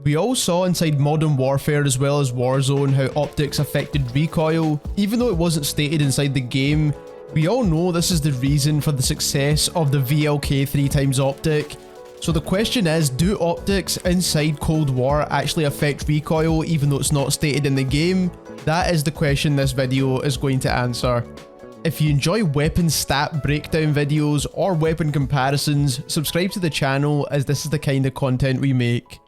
We all saw inside Modern Warfare as well as Warzone how optics affected recoil, even though it wasn't stated inside the game. We all know this is the reason for the success of the VLK 3x optic. So the question is, do optics inside Cold War actually affect recoil even though it's not stated in the game? That is the question this video is going to answer. If you enjoy weapon stat breakdown videos or weapon comparisons, subscribe to the channel as this is the kind of content we make.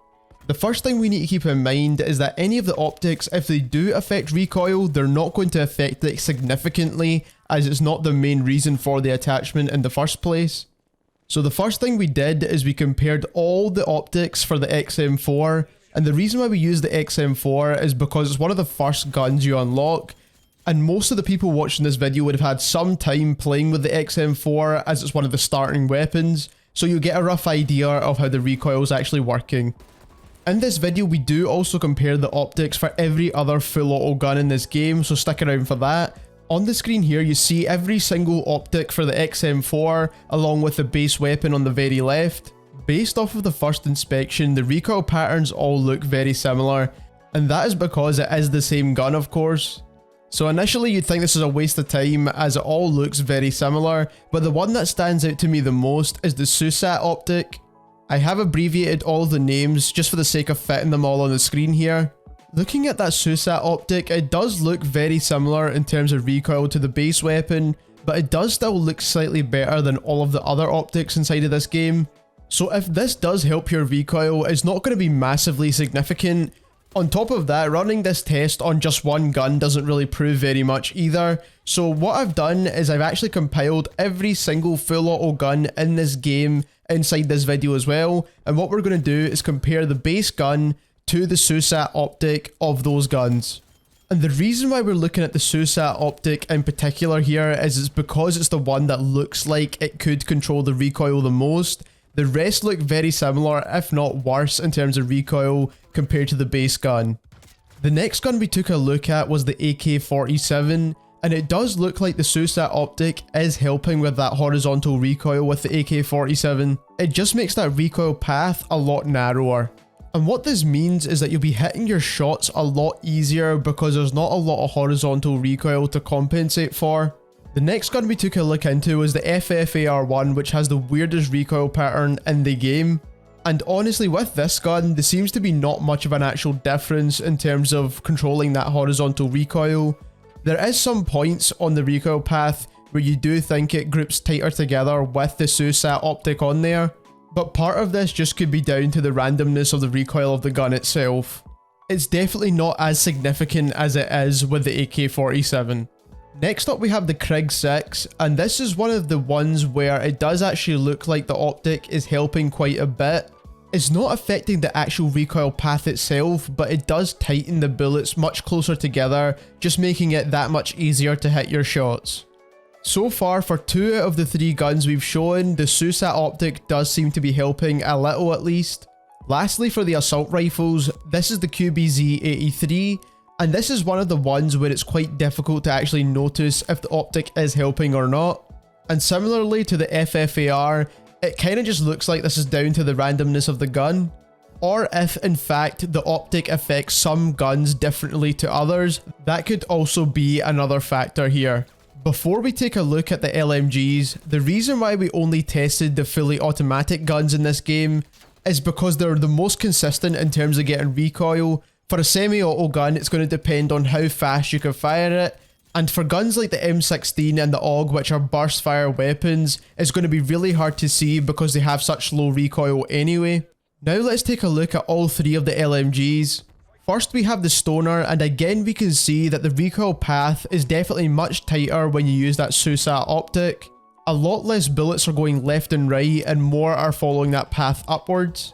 The first thing we need to keep in mind is that any of the optics, if they do affect recoil, they're not going to affect it significantly as it's not the main reason for the attachment in the first place. So the first thing we did is we compared all the optics for the XM4, and the reason why we use the XM4 is because it's one of the first guns you unlock, and most of the people watching this video would have had some time playing with the XM4 as it's one of the starting weapons, so you'll get a rough idea of how the recoil is actually working. In this video we do also compare the optics for every other full auto gun in this game, so stick around for that. On the screen here you see every single optic for the XM4 along with the base weapon on the very left. Based off of the first inspection, the recoil patterns all look very similar, and that is because it is the same gun of course. So initially you'd think this is a waste of time as it all looks very similar, but the one that stands out to me the most is the Susat optic. I have abbreviated all of the names just for the sake of fitting them all on the screen here. Looking at that Susat optic, it does look very similar in terms of recoil to the base weapon, but it does still look slightly better than all of the other optics inside of this game. So if this does help your recoil, it's not going to be massively significant. On top of that, running this test on just one gun doesn't really prove very much either. So what I've done is I've actually compiled every single full auto gun in this game inside this video as well, and what we're going to do is compare the base gun to the Susat optic of those guns. And the reason why we're looking at the Susat optic in particular here is it's because it's the one that looks like it could control the recoil the most. The rest look very similar, if not worse, in terms of recoil compared to the base gun. The next gun we took a look at was the AK47, and it does look like the Susat optic is helping with that horizontal recoil with the AK47. It just makes that recoil path a lot narrower. And what this means is that you'll be hitting your shots a lot easier because there's not a lot of horizontal recoil to compensate for. The next gun we took a look into was the FFAR1, which has the weirdest recoil pattern in the game. And honestly, with this gun, there seems to be not much of an actual difference in terms of controlling that horizontal recoil. There is some points on the recoil path where you do think it groups tighter together with the Susat optic on there, but part of this just could be down to the randomness of the recoil of the gun itself. It's definitely not as significant as it is with the AK47. Next up we have the KRIG-6, and this is one of the ones where it does actually look like the optic is helping quite a bit. It's not affecting the actual recoil path itself, but it does tighten the bullets much closer together, just making it that much easier to hit your shots. So far, for 2 out of the 3 guns we've shown, the Susat optic does seem to be helping a little at least. Lastly, for the assault rifles, this is the QBZ-83, and this is one of the ones where it's quite difficult to actually notice if the optic is helping or not. And similarly to the FFAR, it kind of just looks like this is down to the randomness of the gun, or if in fact the optic affects some guns differently to others, that could also be another factor here. Before we take a look at the LMGs, the reason why we only tested the fully automatic guns in this game is because they're the most consistent in terms of getting recoil. For a semi-auto gun, it's going to depend on how fast you can fire it, and for guns like the M60 and the AUG, which are burst fire weapons, it's going to be really hard to see because they have such low recoil anyway. Now let's take a look at all 3 of the LMGs. First we have the Stoner, and again we can see that the recoil path is definitely much tighter when you use that Susat optic. A lot less bullets are going left and right, and more are following that path upwards.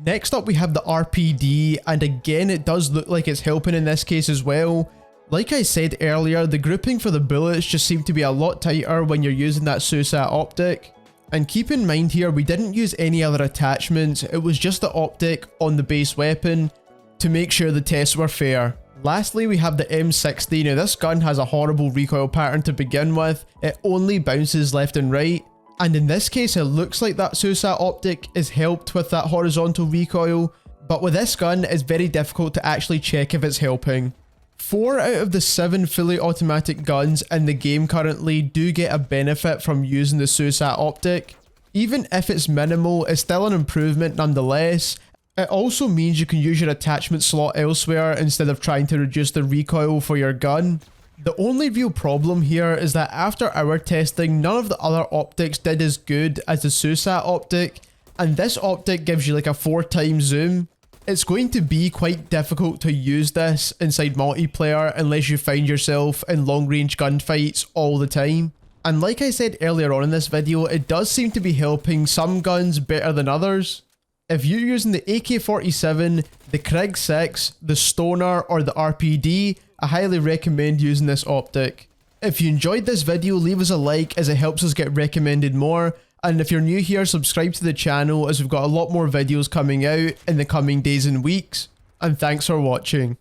Next up we have the RPD, and again it does look like it's helping in this case as well. Like I said earlier, the grouping for the bullets just seem to be a lot tighter when you're using that Susat optic. And keep in mind here, we didn't use any other attachments, it was just the optic on the base weapon to make sure the tests were fair. Lastly, we have the M60. Now this gun has a horrible recoil pattern to begin with, it only bounces left and right. And in this case, it looks like that Susat optic is helped with that horizontal recoil, But with this gun, it's very difficult to actually check if it's helping. 4 out of the 7 fully automatic guns in the game currently do get a benefit from using the Susat optic. Even if it's minimal, it's still an improvement nonetheless. It also means you can use your attachment slot elsewhere instead of trying to reduce the recoil for your gun. The only real problem here is that after our testing, none of the other optics did as good as the Susat optic, and this optic gives you like a 4x zoom. It's going to be quite difficult to use this inside multiplayer unless you find yourself in long range gunfights all the time. And like I said earlier on in this video, it does seem to be helping some guns better than others. If you're using the AK47, the KRIG-6, the Stoner or the RPD, I highly recommend using this optic. If you enjoyed this video, leave us a like as it helps us get recommended more. And if you're new here, subscribe to the channel as we've got a lot more videos coming out in the coming days and weeks. And thanks for watching.